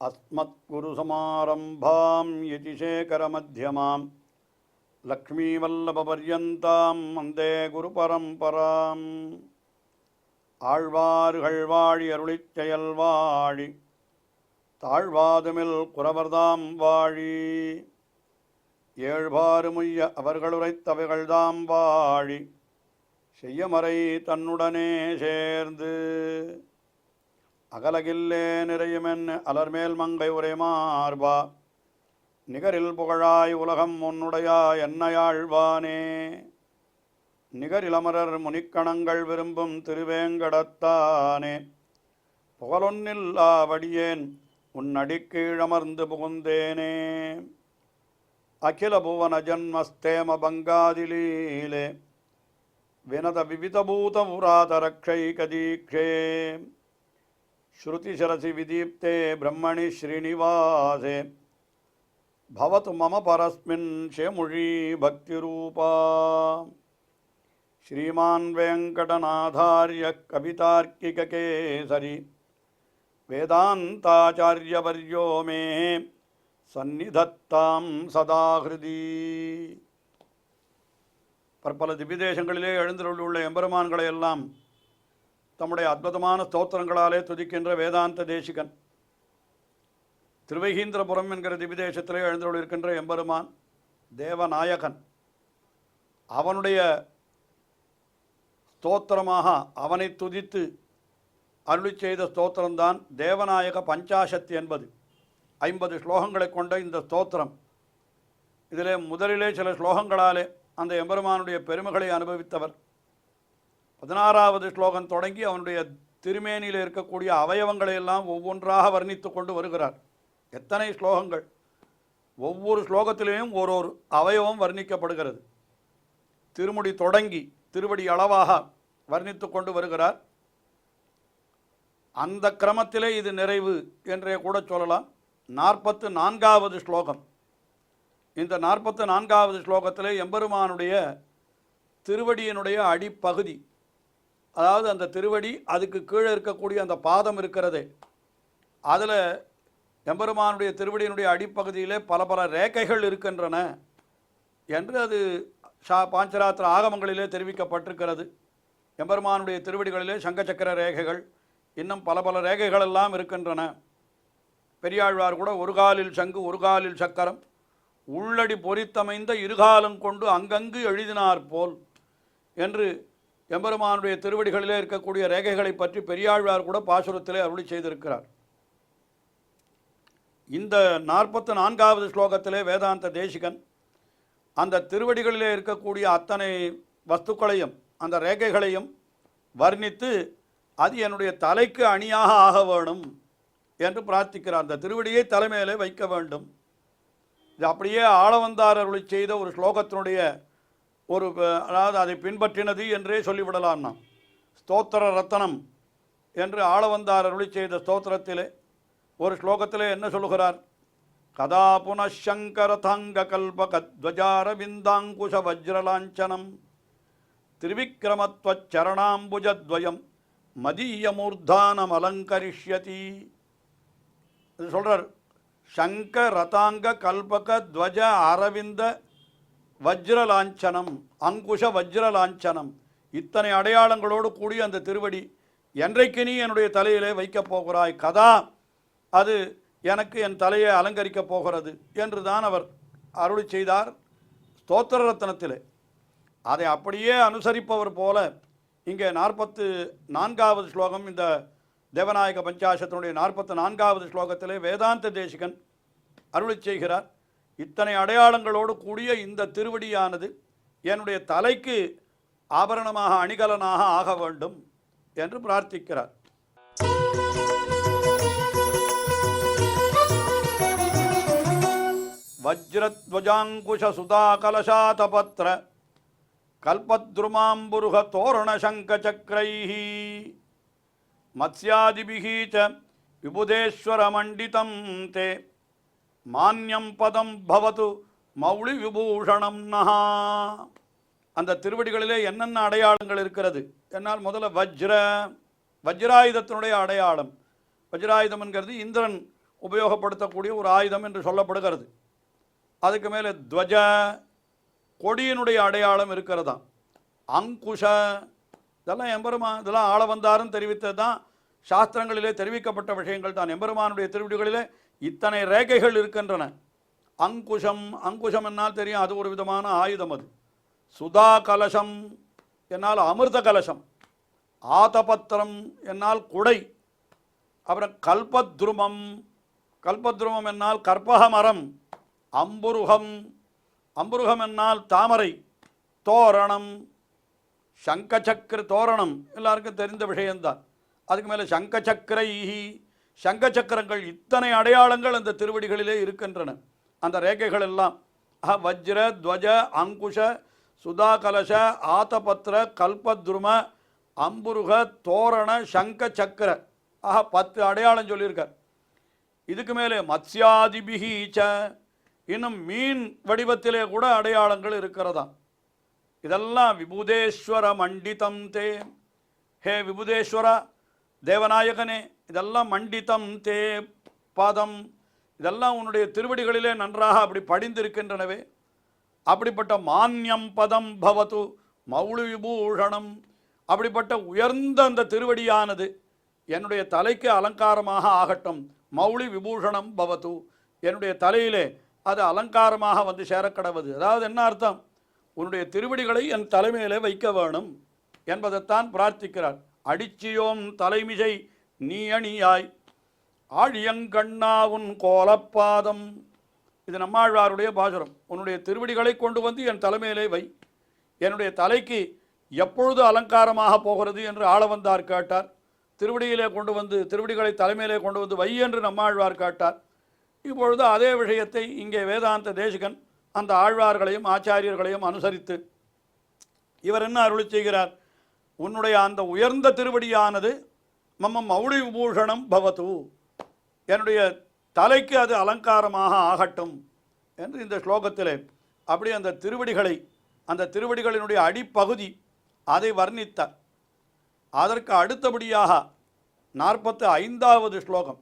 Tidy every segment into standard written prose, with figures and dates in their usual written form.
अस्मत्कुरुसमारम्भां यतिशेखरमध्यमां लक्ष्मीवल्लभपर्यन्तां वन्दे गुरुपरम्पराम् ஆழ்வார்கள் வாழி அருளிச் செயல் வாழி தாழ்வாதுமில் குறவர்தாம் வாழி ஏழ்பாறுமுய்ய அவர்களுரைத்தவைகள்தாம் வாழி செய்யமறை தன்னுடனே சேர்ந்து அகலகில்லே நிறையுமென் அலர்மேல் மங்கை உரை மார்பா நிகரில் புகழாய் உலகம் உன்னுடையா என்னையாழ்வானே நிகரிலமரர் முனிக்கணங்கள் விரும்பும் திருவேங்கடத்தானே புகழொன்னில்லா வடியேன் உன்னடிக்கீழமர்ந்து புகுந்தேனே அகில புவன ஜன்மஸ்தேம பங்காதிலீலே வினத விவிதபூத புராதரக்ஷைகதீக்ஷே ஸ்ருதிசரசி விதீப்தே பிரம்மணி ஸ்ரீனிவாசே பவது மம பரஸ்மின் ஷேமுழி பக்திரூபா श्रीमान् वेङ्कटनाथार्य कवितार्किककेसरी वेदान्ताचार्यवर्यो मे सन्निधत्तां सदा हृदि பற்பல திவ்யதேசங்களிலே எழுந்தருளுள்ள எம்பெருமான்களை எல்லாம் தம்முடைய அற்புதமான ஸ்தோத்திரங்களாலே துதிக்கின்ற வேதாந்த தேசிகன் திருவைகீந்திரபுரம் என்கிற திவ்யதேசத்திலே எழுந்தருளிருக்கின்ற எம்பெருமான் தேவநாயகன் அவனுடைய ஸ்தோத்திரமாக அவனை துதித்து அருளி செய்த ஸ்தோத்திரம்தான் தேவநாயக பஞ்சாசத் என்பது. 50 ஸ்லோகங்களை கொண்ட இந்த ஸ்தோத்திரம். இதிலே முதலிலே சில ஸ்லோகங்களாலே அந்த எம்பெருமானுடைய பெருமைகளை அனுபவித்தவர். 16வது ஸ்லோகம் தொடங்கி அவனுடைய திருமேனியில் இருக்கக்கூடிய அவயவங்களை எல்லாம் ஒவ்வொன்றாக வர்ணித்து கொண்டு வருகிறார். எத்தனை ஸ்லோகங்கள்! ஒவ்வொரு ஸ்லோகத்திலேயும் ஒரு அவயவம் வர்ணிக்கப்படுகிறது. திருமுடி தொடங்கி திருவடி அளவாக வர்ணித்து கொண்டு வருகிறார். அந்த கிரமத்திலே இது நிறைவு என்றே கூட சொல்லலாம். 44வது ஸ்லோகம். இந்த 44வது ஸ்லோகத்திலே எம்பெருமானுடைய திருவடியினுடைய அடிப்பகுதி, அதாவது அந்த திருவடி அதுக்கு கீழே இருக்கக்கூடிய அந்த பாதம் இருக்கிறதே, அதில் எம்பெருமானுடைய திருவடியினுடைய அடிப்பகுதியிலே பல பல ரேகைகள் இருக்கின்றன என்று அது பாஞ்சராத்திர ஆகமங்களிலே தெரிவிக்கப்பட்டிருக்கிறது. எம்பெருமானுடைய திருவடிகளிலே சங்கச்சக்கர ரேகைகள், இன்னும் பல பல ரேகைகள் எல்லாம் இருக்கின்றன. பெரியாழ்வார் கூட ஒரு காலில் சங்கு ஒரு காலில் சக்கரம் உள்ளடி பொறித்தமைந்த இருகாலம் கொண்டு அங்கங்கு எழுதினார் போல் என்று எம்பெருமானுடைய திருவடிகளிலே இருக்கக்கூடிய ரேகைகளை பற்றி பெரியாழ்வார் கூட பாசுரத்திலே அருளி செய்திருக்கிறார். இந்த 44வது ஸ்லோகத்திலே வேதாந்த தேசிகன் அந்த திருவடிகளிலே இருக்கக்கூடிய அத்தனை வஸ்துக்களையும் அந்த ரேகைகளையும் வர்ணித்து அது என்னுடைய தலைக்கு அணியாக ஆக வேணும் என்று பிரார்த்திக்கிறார். அந்த திருவடியை தலைமையிலே வைக்க வேண்டும். இது அப்படியே ஆளவந்தார் அருளி செய்த ஒரு ஸ்லோகத்தினுடைய ஒரு, அதாவது அதை பின்பற்றினது என்றே சொல்லிவிடலாம். நாம் ஸ்தோத்திர ரத்தனம் என்று ஆளவந்தார் அருளி செய்த ஸ்தோத்திரத்திலே ஒரு ஸ்லோகத்திலே என்ன சொல்லுகிறார்? கதா புனஷங்கரதாங்ககல்பகத்வஜாரவிந்தாங்குஷ வஜ்ரலாஞ்சனம் திரிவிக்ரமத்வச்சரணாம்புஜத்வயம் மதீயமூர்தானம் அலங்கரிஷ்யதி. அது சொல்கிறார், சங்க ரதாங்க கல்பக துவஜ அரவிந்த வஜ்ரலாஞ்சனம், அங்குஷ வஜ்ரலாஞ்சனம், இத்தனை அடையாளங்களோடு கூடிய அந்த திருவடி என்றைக்கு நீ என்னுடைய தலையிலே வைக்கப் போகிறாய்? கதா, அது எனக்கு என் தலையை அலங்கரிக்கப் போகிறது என்று தான் அவர் அருளி செய்தார் ஸ்தோத்திர ரத்னத்திலே. அதை அப்படியே அனுசரிப்பவர் போல இங்கே 44வது ஸ்லோகம், இந்த தேவநாயக பஞ்சாசத்தினுடைய 44வது ஸ்லோகத்திலே வேதாந்த தேசிகன் அருளி செய்கிறார். இத்தனை அடையாளங்களோடு கூடிய இந்த திருவடியானது என்னுடைய தலைக்கு ஆபரணமாக அணிகலனாக ஆக வேண்டும் என்று பிரார்த்திக்கிறார். வஜ்ரத்வஜாங்குஷ சுதாகலசாதபத்ர கல்பத்ருமாம்புருக தோரண சங்கசக்ரைஹி மத்ஸ்யாதிபிஹி ச விபுதேஸ்வர மண்டிதம் தே மான்யம் பதம் பவது மௌளி விபூஷணம் நஹா. அந்த திருவடிகளிலே என்னென்ன அடையாளங்கள் இருக்கிறது என்னால் முதல்ல வஜ்ராயுதத்தினுடைய அடையாளம். வஜ்ராயுதம் என்கிறது இந்திரன் உபயோகப்படுத்தக்கூடிய ஒரு ஆயுதம் என்று சொல்லப்படுகிறது. அதுக்கு மேலே துவஜ, கொடியினுடைய அடையாளம் இருக்கிறதா. அங்குஷ, இதெல்லாம் எம்பெருமான், இதெல்லாம் ஆள வந்தாரும் தெரிவித்தது தான், சாஸ்திரங்களிலே தெரிவிக்கப்பட்ட விஷயங்கள் தான். எம்பெருமானுடைய திருவடிகளிலே இத்தனை ரேகைகள் இருக்கின்றன. அங்குஷம், அங்குஷம் என்னால் தெரியும், அது ஒரு விதமான ஆயுதம். அது சுதா கலசம் என்னால் அமிர்த கலசம், ஆதபத்திரம் என்னால் குடை, அப்புறம் கல்பத்ருமம், கல்பத்ருமம் என்னால் கற்பக மரம், அம்புருகம், அம்புருகம் என்னால் தாமரை, தோரணம், சங்கச்சக்கர தோரணம் எல்லாருக்கும் தெரிந்த விஷயம்தான். அதுக்கு மேலே சங்கச்சக்கரைஹி, சங்கச்சக்கரங்கள், இத்தனை அடையாளங்கள் அந்த திருவடிகளிலே இருக்கின்றன. அந்த ரேகைகள் எல்லாம் வஜ்ர, துவஜ, அங்குஷ, சுதா கலச, ஆதபத்திர, கல்பத்ரும, அம்புருக, தோரண, சங்க சக்கர, 10 அடையாளம் சொல்லியிருக்கார். இதுக்கு மேலே மத்ஸ்யாதிபிஹீச்ச, இன்னும் மீன் வடிவத்திலே கூட அடையாளங்கள் இருக்கிறதா. இதெல்லாம் விபுதேஸ்வர மண்டிதம் தே, ஹே விபுதேஸ்வரா தேவநாயகனே, இதெல்லாம் மண்டிதம் தே பாதம், இதெல்லாம் உன்னுடைய திருவடிகளிலே நன்றாக அப்படி படிந்திருக்கின்றனவே. அப்படிப்பட்ட மான்யம் பதம் பவது மௌளி விபூஷணம், அப்படிப்பட்ட உயர்ந்த அந்த திருவடியானது என்னுடைய தலைக்கு அலங்காரமாக ஆகட்டும். மௌளி விபூஷணம் பவது, என்னுடைய தலையிலே அது அலங்காரமாக வந்து சேரக்கடவது. அதாவது என்ன அர்த்தம், உன்னுடைய திருவடிகளை என் தலைமையிலே வைக்க வேணும் என்பதைத்தான் பிரார்த்திக்கிறார். அடிச்சியோம் தலைமிசை நீ அணியாய், ஆழியங்கண்ணா உன் கோலப்பாதம், இது நம்மாழ்வாருடைய பாசுரம். உன்னுடைய திருவடிகளை கொண்டு வந்து என் தலைமையிலே வை, என்னுடைய தலைக்கு எப்பொழுது அலங்காரமாக போகிறது என்று ஆளவந்தார் கேட்டார். திருவடியிலே கொண்டு வந்து, திருவடிகளை தலைமையிலே கொண்டு வந்து வை என்று நம்மாழ்வார் கேட்டார். இப்பொழுது அதே விஷயத்தை இங்கே வேதாந்த தேசிகன் அந்த ஆழ்வார்களையும் ஆச்சாரியர்களையும் அனுசரித்து இவர் என்ன அருளி செய்கிறார், உன்னுடைய அந்த உயர்ந்த திருவடியானது மம்ம மௌளி விபூஷணம் பவது, என்னுடைய தலைக்கு அது அலங்காரமாக ஆகட்டும் என்று இந்த ஸ்லோகத்திலே அப்படி அந்த திருவடிகளை, அந்த திருவடிகளினுடைய அடிப்பகுதி அதை வர்ணித்தார். அதற்கு அடுத்தபடியாக 45வது ஸ்லோகம்.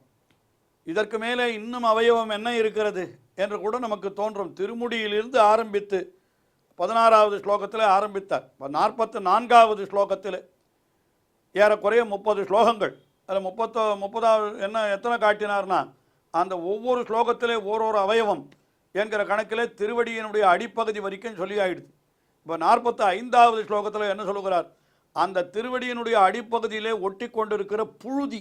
இதற்கு மேலே இன்னும் அவயவம் என்ன இருக்கிறது என்று கூட நமக்கு தோன்றும். திருமுடியிலிருந்து ஆரம்பித்து 16வது ஸ்லோகத்தில் ஆரம்பித்தார். 44வது ஸ்லோகத்தில் ஏறக்குறைய 30 ஸ்லோகங்கள். அதில் 30வது என்ன எத்தனை காட்டினார்னா, அந்த ஒவ்வொரு ஸ்லோகத்திலே ஓரொரு அவயவம் என்கிற கணக்கிலே திருவடியினுடைய அடிப்பகுதி வரைக்கும் சொல்லி ஆயிடுது. இப்போ 45வது ஸ்லோகத்தில் என்ன சொல்லுகிறார், அந்த திருவடியினுடைய அடிப்பகுதியிலே ஒட்டி கொண்டிருக்கிற புழுதி,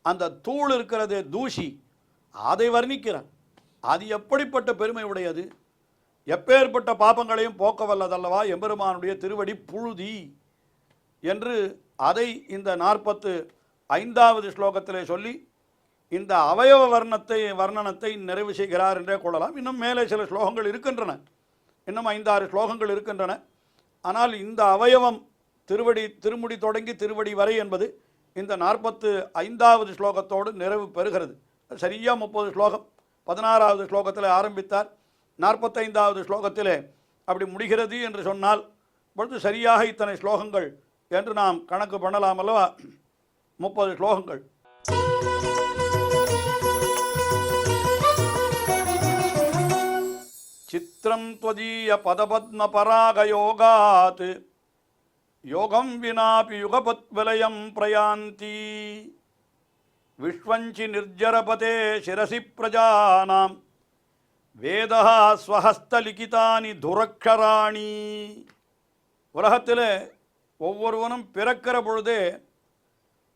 அந்த தூள் இருக்கிறது தூசி, அதை வர்ணிக்கிறார். அது எப்படிப்பட்ட பெருமை உடையது, எப்பேற்பட்ட பாபங்களையும் போக்க வல்லதல்லவா எம்பெருமானுடைய திருவடி புழுதி என்று அதை இந்த 45வது ஸ்லோகத்திலே சொல்லி இந்த அவயவ வர்ணனத்தை நிறைவு செய்கிறார் என்றே கொள்ளலாம். இன்னும் மேலே சில ஸ்லோகங்கள் இருக்கின்றன, இன்னும் 5-6 ஸ்லோகங்கள் இருக்கின்றன. ஆனால் இந்த அவயவம் திருமுடி தொடங்கி திருவடி வரை என்பது இந்த 45வது ஸ்லோகத்தோடு நிறைவு பெறுகிறது. சரியாக 30 ஸ்லோகம் 16வது ஸ்லோகத்தில் ஆரம்பித்தார், 45வது ஸ்லோகத்திலே அப்படி முடிகிறது என்று சொன்னால் பொழுது சரியாக இத்தனை ஸ்லோகங்கள் என்று நாம் கணக்கு பண்ணலாம் அல்லவா. 30 ஸ்லோகங்கள். சித்திரம் த்வதீய பதபத்ம பராகயோகாத் யோகம் வினாபி யுகபத் விலயம் பிரயாந்தி விஸ்வஞ்சி நிர்ஜரபதே சிரசி பிரஜானாம் வேதா ஸ்வஹஸ்தலிகிதானி துரக்ஷராணி. உலகத்தில் ஒவ்வொருவனும் பிறக்கிற பொழுதே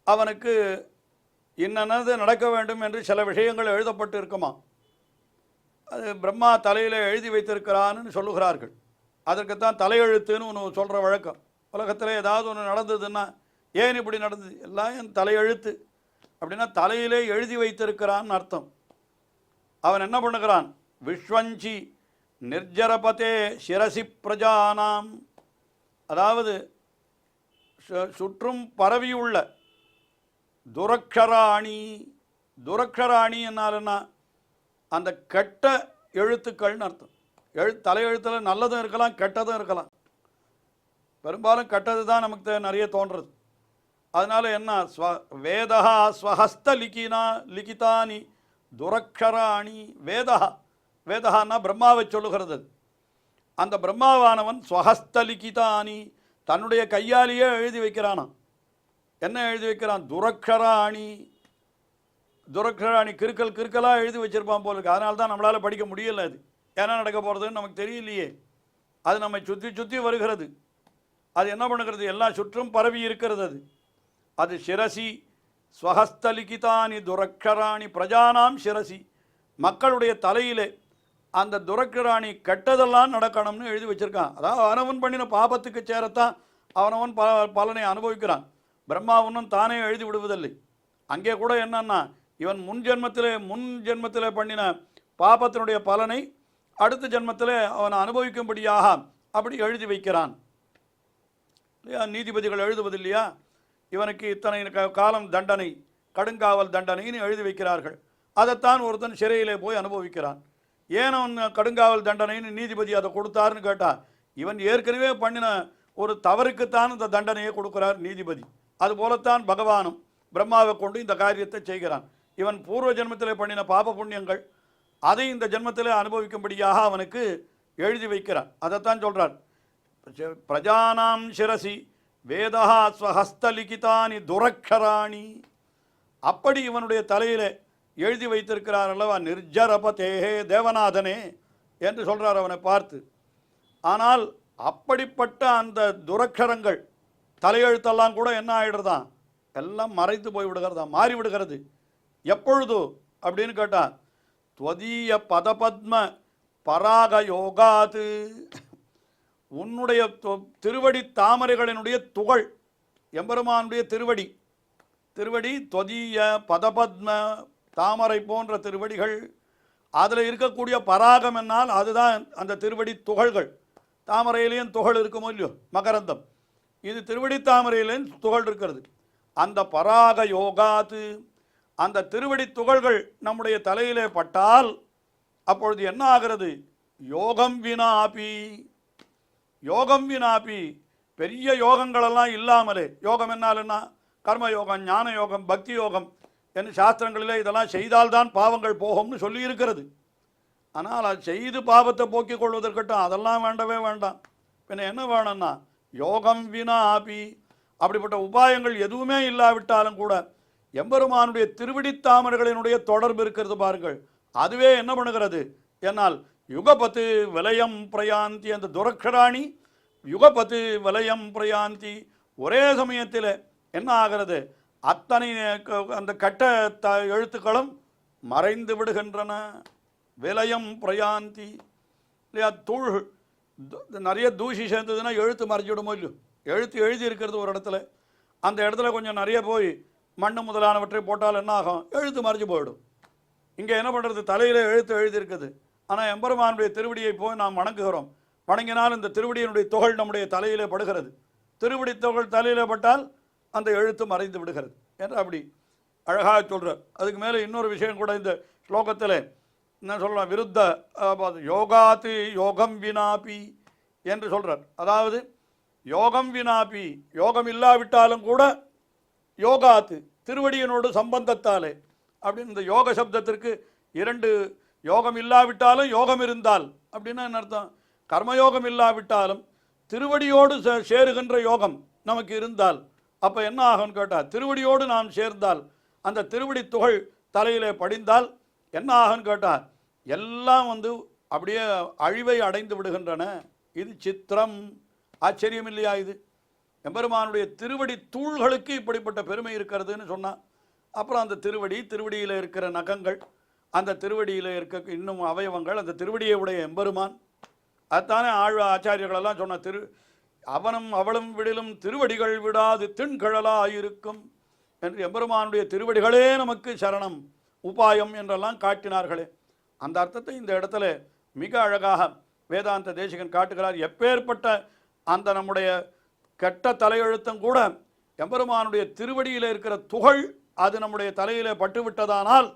அவனுக்கு இன்னது நடக்க வேண்டும் என்று சில விஷயங்கள் எழுதப்பட்டு இருக்குமா. அது பிரம்மா தலையில் எழுதி வைத்திருக்கிறான்னு சொல்லுகிறார்கள். அதற்குத்தான் தலையெழுத்துன்னு ஒன்று சொல்கிற வழக்கம். உலகத்தில் ஏதாவது ஒன்று நடந்ததுன்னா ஏன் இப்படி நடந்தது, எல்லாம் என் தலையெழுத்து அப்படின்னா தலையிலே எழுதி வைத்திருக்கிறான்னு அர்த்தம். அவன் என்ன பண்ணுகிறான், விஸ்வஞ்சி நிர்ஜரபதே சிரசி பிரஜானாம், அதாவது சுற்றும் பரவியுள்ள துரக்ஷராணி. துரக்ஷராணி என்னால் என்ன, அந்த கெட்ட எழுத்துக்கள்னு அர்த்தம். தலையெழுத்தில் நல்லதும் இருக்கலாம் கெட்டதும் இருக்கலாம். பெரும்பாலும் கெட்டது தான் நமக்கு நிறைய தோன்றுறது. அதனால் என்ன, வேதா ஸ்வஹஸ்த லிகிதானி துரக்ஷராணி வேதா, வேதகான்னா பிரம்மாவை சொல்லுகிறது. அந்த பிரம்மாவானவன் ஸ்வஹஸ்தலிகிதானி தன்னுடைய கையாலேயே எழுதி வைக்கிறானாம். என்ன எழுதி வைக்கிறான்? துரக்ஷராணி. துரக்ஷராணி கிறுக்கல் கிறுக்கலாக எழுதி வச்சிருப்பான் போல இருக்கு. அதனால தான் நம்மளால் படிக்க முடியலை. அது என்ன நடக்க போகிறதுன்னு நமக்கு தெரியலையே. அது நம்மை சுற்றி சுற்றி வருகிறது. அது என்ன பண்ணுகிறது? எல்லா சுற்றும் பரவி இருக்கிறது. அது சிரசி ஸ்வஹஸ்தலிகிதானி துரக்ஷராணி பிரஜானாம் சிரசி, மக்களுடைய தலையிலே அந்த துரக்ஷராணி கெட்டதெல்லாம் நடக்கணும்னு எழுதி வச்சிருக்கான். அதாவது அவனவன் பண்ணின பாபத்துக்கு சேரத்தான் அவனவன் பலனை அனுபவிக்கிறான். பிரம்மா ஒன்றும் தானே எழுதி விடுவதில்லை. அங்கே கூட என்னன்னா, இவன் முன் ஜென்மத்திலே பண்ணின பாபத்தினுடைய பலனை அடுத்த ஜென்மத்திலே அவன் அனுபவிக்கும்படியாக அப்படி எழுதி வைக்கிறான் இல்லையா? நீதிபதிகள் எழுதுவதில்லையா? இவனுக்கு இத்தனை காலம் தண்டனை, கடுங்காவல் தண்டனைன்னு எழுதி வைக்கிறார்கள். அதைத்தான் ஒருத்தன் சிறையிலே போய் அனுபவிக்கிறான். ஏன் அவன் கடுங்காவல் தண்டனைன்னு நீதிபதி அதை கொடுத்தாருன்னு கேட்டால், இவன் ஏற்கனவே பண்ணின ஒரு தவறுக்குத்தான் இந்த தண்டனையை கொடுக்கிறார் நீதிபதி. அதுபோலத்தான் பகவானும் பிரம்மாவை கொண்டு இந்த காரியத்தை செய்கிறான். இவன் பூர்வ ஜென்மத்திலே பண்ணின பாப புண்ணியங்கள் அதை இந்த ஜென்மத்திலே அனுபவிக்கும்படியாக அவனுக்கு எழுதி வைக்கிறான். அதைத்தான் சொல்கிறார், பிரஜானாம் சிரசி வேதா ஸ்வஹஸ்தலிகிதானி துரக்ஷராணி. அப்படி இவனுடைய தலையிலே எழுதி வைத்திருக்கிறார் அல்லவா, நிர்ஜரபதேஹே தேவநாதனே என்று சொல்கிறார் அவனை பார்த்து. ஆனால் அப்படிப்பட்ட அந்த துரக்ஷரங்கள் தலையெழுத்தெல்லாம் கூட என்ன ஆகிடுறதான், எல்லாம் மறைத்து போய் விடுகிறதா, மாறி விடுகிறது. எப்பொழுது அப்படின்னு கேட்டால், துவதீய பதபத்ம பராக யோகாது, உன்னுடைய திருவடி தாமரைகளினுடைய துகள், எம்பெருமானுடைய திருவடி துவதீய பதபத்ம தாமரை போன்ற திருவடிகள், அதில் இருக்கக்கூடிய பராகம் என்னால் அதுதான் அந்த திருவடி துகள்கள். தாமரையிலேயும் துகள் இருக்குமோ இல்லையோ, மகரந்தம். இது திருவடி தாமரையிலேயும் துகள் இருக்கிறது. அந்த பராக யோகாத்து, அந்த திருவடி துகள்கள் நம்முடைய தலையிலே பட்டால் அப்பொழுது என்ன ஆகிறது? யோகம் வினாபி, யோகம் வினாபி, பெரிய யோகங்களெல்லாம் இல்லாமலே, யோகம் என்னால் என்ன, கர்மயோகம், ஞான யோகம், பக்தி யோகம் என்று சாஸ்திரங்களிலே இதெல்லாம் செய்தால்தான் பாவங்கள் போகும்னு சொல்லி இருக்கிறது. ஆனால் அது செய்து பாவத்தை போக்கிக் கொள்வதற்கட்டும் அதெல்லாம் வேண்டவே வேண்டாம். பின்ன என்ன வேணும்னா யோகம் வினாபி, அப்படிப்பட்ட உபாயங்கள் எதுவுமே இல்லாவிட்டாலும் கூட எம்பெருமானுடைய திருவிடி தாமரைகளினுடைய தொடர்பு இருக்கிறது பாருங்கள். அதுவே என்ன பண்ணுகிறது என்னால் யுகபத்து விலயம் பிரயாந்தி, அந்த துரக்ஷராணி யுகபத்து விலயம் பிரயாந்தி, ஒரே சமயத்தில் என்ன ஆகிறது, அத்தனை அந்த கட்ட எழுத்துக்களும் மறைந்து விடுகின்றன. விலயம் பிரயாந்தி இல்லையா, தூள் நிறைய தூசி சேர்ந்ததுன்னா எழுத்து மறைஞ்சிடுமோ இல்லையோ. எழுத்து எழுதி இருக்கிறது ஒரு இடத்துல, அந்த இடத்துல கொஞ்சம் நிறைய போய் மண் முதலானவற்றை போட்டால் என்ன ஆகும், எழுத்து மறைஞ்சு போயிடும். இங்கே என்ன பண்ணுறது, தலையில் எழுத்து எழுதியிருக்குது. ஆனால் எம்பெருமானுடைய திருவடியை போய் நாம் வணங்குகிறோம். வணங்கினால் இந்த திருவடியினுடைய துகள் நம்முடைய தலையிலே படுகிறது. திருவடி துகள் தலையில் பட்டால் அந்த எழுத்து மறைந்து விடுகிறது என்று அப்படி அழகாக சொல்கிறார். அதுக்கு மேலே இன்னொரு விஷயம் கூட இந்த ஸ்லோகத்தில் என்ன சொல்லலாம், விருத்த யோகாத்து யோகம் வினாபி என்று சொல்கிறார். அதாவது யோகம் வினாபி, யோகம் இல்லாவிட்டாலும் கூட யோகாத்து திருவடியினோடு சம்பந்தத்தாலே அப்படின்னு இந்த யோக சப்தத்திற்கு இரண்டு, யோகம் இல்லாவிட்டாலும் யோகம் இருந்தால் அப்படின்னா என்ன அர்த்தம், கர்மயோகம் இல்லாவிட்டாலும் திருவடியோடு சேருகின்ற யோகம் நமக்கு இருந்தால் அப்போ என்ன ஆகும்னு கேட்டால், திருவடியோடு நாம் சேர்ந்தால் அந்த திருவடி துகள் தலையிலே படிந்தால் என்ன ஆகும்னு கேட்டால் எல்லாம் அப்படியே அழிவை அடைந்து விடுகின்றன. இது சித்திரம், ஆச்சரியம் இல்லையா? இது எம்பெருமானுடைய திருவடி தூள்களுக்கு இப்படிப்பட்ட பெருமை இருக்கிறதுன்னு சொன்னால், அப்புறம் அந்த திருவடியில் இருக்கிற நகங்கள், அந்த திருவடியில் இருக்க இன்னும் அவயவங்கள், அந்த திருவடியை உடைய எம்பெருமான், அதுதானே ஆச்சாரியர்களெல்லாம் சொன்ன அவனும் அவளும் விடிலும் திருவடிகள் விடாது திண்கழலாயிருக்கும் என்று எம்பெருமானுடைய திருவடிகளே நமக்கு சரணம் உபாயம் என்றெல்லாம் காட்டினார்களே. அந்த அர்த்தத்தை இந்த இடத்துல மிக அழகாக வேதாந்த தேசிகன் காட்டுகிறார். எப்பேற்பட்ட அந்த நம்முடைய கெட்ட தலையெழுத்தம் கூட எம்பெருமானுடைய திருவடியில் இருக்கிற துகள் அது நம்முடைய தலையிலே பட்டுவிட்டதானால்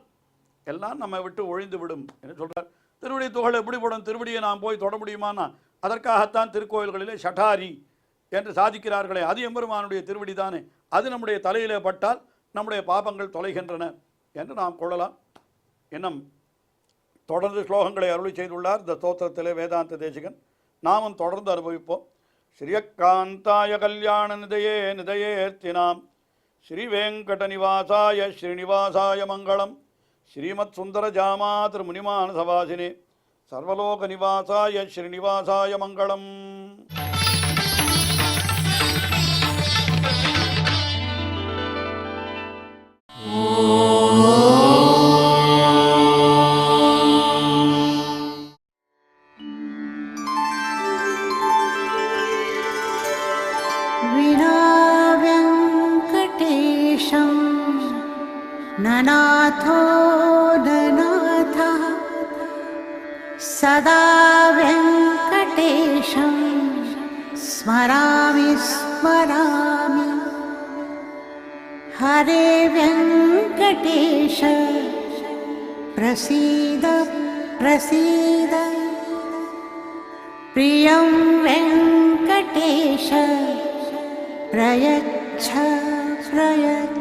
எல்லாம் நம்ம விட்டு ஒழிந்து விடும் என்று சொல்கிறார். திருவடி துகள் எப்படி படும், திருவடியை நாம் போய் தொட முடியுமானா அதற்காகத்தான் திருக்கோயில்களிலே ஷட்டாரி என்று சாதிக்கிறார்களே, அது எம்பெருமானுடைய திருவடி தானே. அது நம்முடைய தலையிலே பட்டால் நம்முடைய பாபங்கள் தொலைகின்றன என்று நாம் கொள்ளலாம். இன்னும் தொடர்ந்து ஸ்லோகங்களை அருளி செய்துள்ளார் இந்த ஸ்தோத்திரத்திலே வேதாந்த தேசிகன். நாமும் தொடர்ந்து அனுபவிப்போம். ஸ்ரீயக்காந்தாய கல்யாண நிதையே நிதையேர்த்தினாம் ஸ்ரீவேங்கட நிவாசாய ஸ்ரீனிவாசாய மங்களம். ஸ்ரீமத் சுந்தர ஜாமா திருமுனிமான சவாசினே சர்வலோக நிவாசாய ஸ்ரீனிவாசாய மங்களம். ननाथो ननाथः सदा वेङ्कटेशं स्मरामि स्मरामि. हरे वेङ्कटेश प्रसीद प्रसीद. प्रियं वेङ्कटेश प्रयच्छ प्रयच्छ.